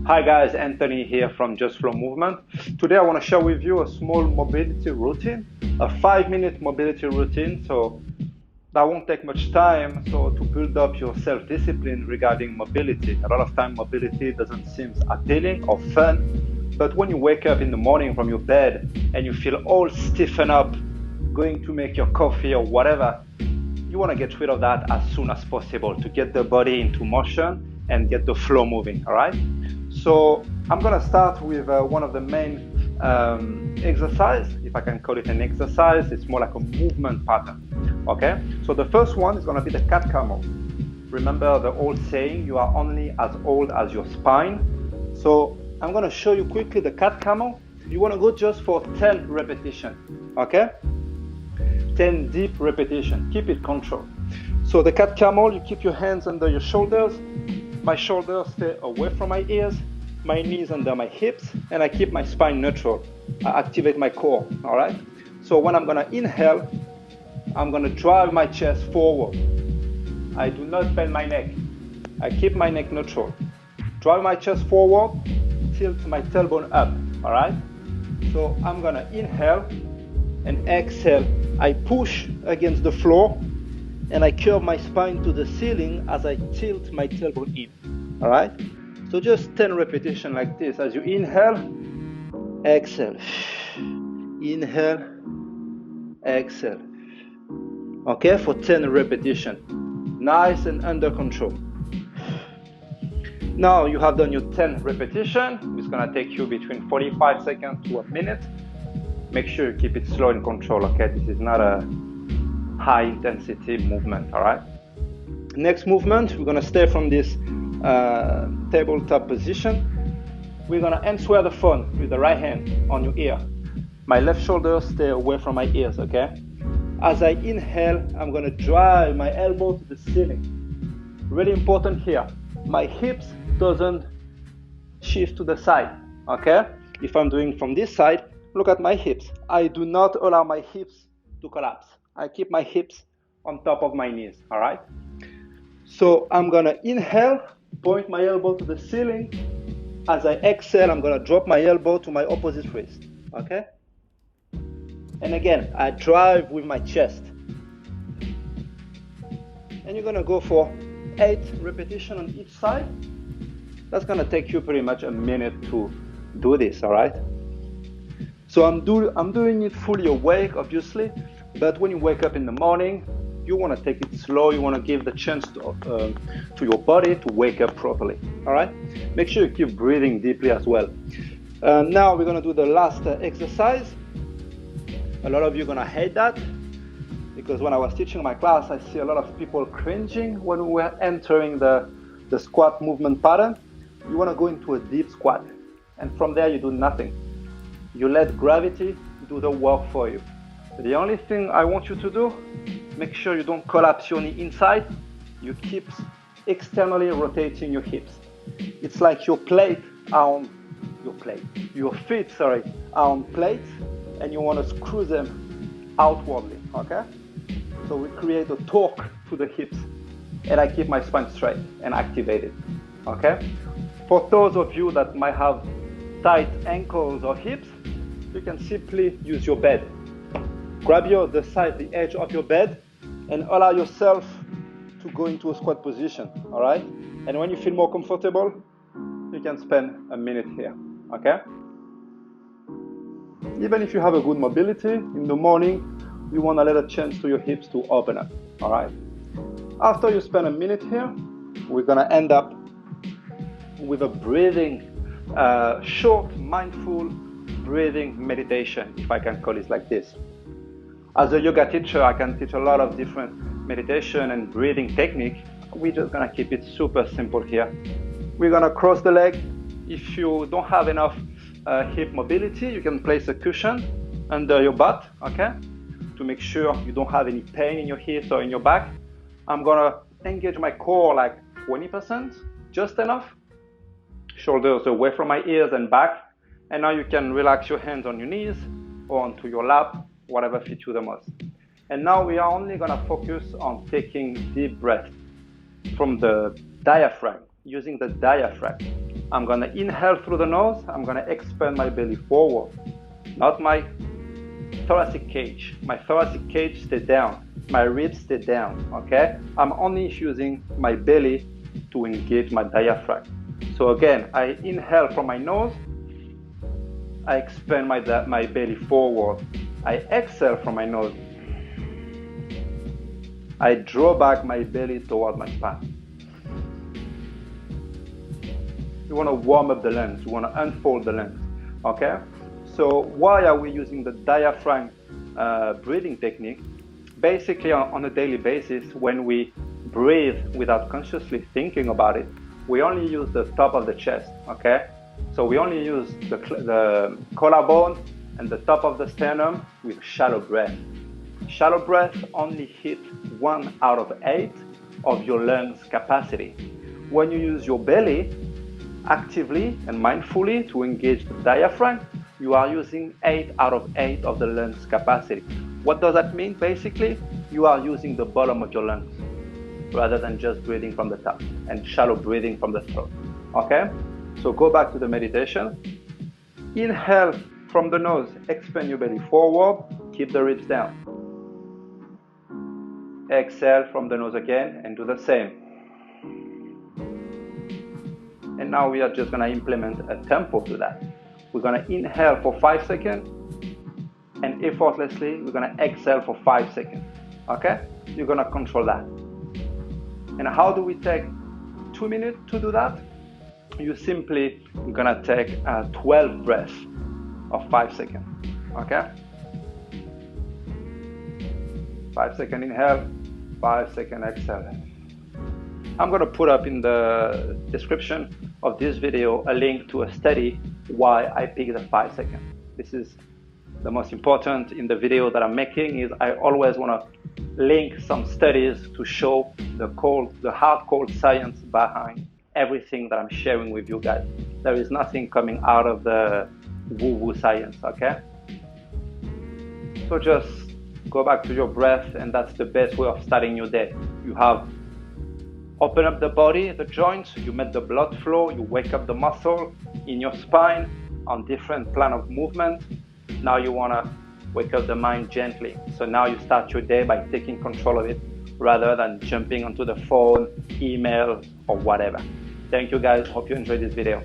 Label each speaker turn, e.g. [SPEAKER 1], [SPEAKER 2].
[SPEAKER 1] Hi guys, Anthony here from Just Flow Movement. Today I want to share with you a small mobility routine, a 5-minute mobility routine. So that won't take much time. So to build up your self-discipline regarding mobility. A lot of time mobility doesn't seem appealing or fun, but when you wake up in the morning from your bed and you feel all stiffen up, going to make your coffee or whatever, you want to get rid of that as soon as possible to get the body into motion and get the flow moving, all right? So I'm going to start with one of the main exercise, if I can call it an exercise. It's more like a movement pattern, okay? So the first one is going to be the cat camel. Remember the old saying, you are only as old as your spine. So I'm going to show you quickly the cat camel. You want to go just for 10 repetitions, okay? 10 deep repetitions. Keep it controlled. So the cat camel, you keep your hands under your shoulders. My shoulders stay away from my ears, my knees under my hips, and I keep my spine neutral. I activate my core, all right? So when I'm gonna inhale, I'm gonna drive my chest forward. I do not bend my neck. I keep my neck neutral. Drive my chest forward, tilt my tailbone up, all right? So I'm gonna inhale and exhale. I push against the floor and I curve my spine to the ceiling as I tilt my tailbone in, all right? So just 10 repetitions like this. As you inhale, exhale. Inhale, exhale. Okay, for 10 repetitions. Nice and under control. Now you have done your 10 repetitions. It's gonna take you between 45 seconds to a minute. Make sure you keep it slow and control, okay? This is not a high intensity movement, all right? Next movement, we're gonna stay from this tabletop position. We're gonna answer the phone with the right hand on your ear. My left shoulder stay away from my ears, okay? As I inhale, I'm gonna drive my elbow to the ceiling. Really important here, my hips doesn't shift to the side, okay? If I'm doing from this side, look at my hips. I do not allow my hips to collapse. I keep my hips on top of my knees, all right? So I'm gonna inhale, point my elbow to the ceiling. As I exhale, I'm gonna drop my elbow to my opposite wrist, okay? And again, I drive with my chest. And you're gonna go for 8 repetitions on each side. That's gonna take you pretty much a minute to do this, all right? So I'm doing it fully awake, obviously, but when you wake up in the morning, you want to take it slow. You want to give the chance to your body to wake up properly, all right? Make sure you keep breathing deeply as well. Now we're going to do the last exercise. A lot of you are going to hate that because when I was teaching my class, I see a lot of people cringing when we're entering the squat movement pattern. You want to go into a deep squat, and from there you do nothing. You let gravity do the work for you. The only thing I want you to do, make sure you don't collapse your knee inside. You keep externally rotating your hips. It's like your feet are on plates, and you want to screw them outwardly, okay? So we create a torque to the hips, and I keep my spine straight and activated, okay? For those of you that might have tight ankles or hips, you can simply use your bed. Grab the edge of your bed and allow yourself to go into a squat position, all right? And when you feel more comfortable, you can spend a minute here, okay? Even if you have a good mobility, in the morning, you want to let a chance to your hips to open up, all right? After you spend a minute here, we're gonna end up with a breathing, short, mindful breathing meditation, if I can call it like this. As a yoga teacher, I can teach a lot of different meditation and breathing technique. We're just gonna keep it super simple here. We're gonna cross the leg. If you don't have enough hip mobility, you can place a cushion under your butt, okay? To make sure you don't have any pain in your hips or in your back. I'm gonna engage my core like 20%, just enough. Shoulders away from my ears and back. And now you can relax your hands on your knees or onto your lap, whatever fits you the most. And now we are only gonna focus on taking deep breath from the diaphragm, using the diaphragm. I'm gonna inhale through the nose. I'm gonna expand my belly forward, not my thoracic cage. My thoracic cage stay down. My ribs stay down, okay? I'm only using my belly to engage my diaphragm. So again, I inhale from my nose. I expand my belly forward. I exhale from my nose. I draw back my belly toward my spine. You want to warm up the lungs. You want to unfold the lungs, okay? So why are we using the diaphragm breathing technique? Basically, on a daily basis, when we breathe without consciously thinking about it, we only use the top of the chest, okay? So we only use the collarbone and the top of the sternum with shallow breath. Shallow breath only hit 1 out of 8 of your lungs capacity. When you use your belly actively and mindfully to engage the diaphragm, you are using 8 out of 8 of the lungs capacity. What does that mean? Basically, you are using the bottom of your lungs rather than just breathing from the top and shallow breathing from the throat, okay? So go back to the meditation. Inhale from the nose, expand your belly forward, keep the ribs down. Exhale from the nose again and do the same. And now we are just gonna implement a tempo to that. We're gonna inhale for 5 seconds and effortlessly we're gonna exhale for 5 seconds, okay? You're gonna control that. And how do we take 2 minutes to do that? You simply gonna take 12 breaths of 5 seconds, okay? 5 second inhale, 5 second exhale. I'm gonna put up in the description of this video a link to a study why I picked the 5 seconds. This is the most important in the video that I'm making. Is I always wanna link some studies to show the hard cold science behind everything that I'm sharing with you guys. There is nothing coming out of the woo-woo science, okay? So just go back to your breath, and that's the best way of starting your day. You have open up the body, the joints, you make the blood flow, you wake up the muscle in your spine on different plan of movement. Now you wanna wake up the mind gently. So now you start your day by taking control of it rather than jumping onto the phone, email, or whatever. Thank you guys, hope you enjoyed this video.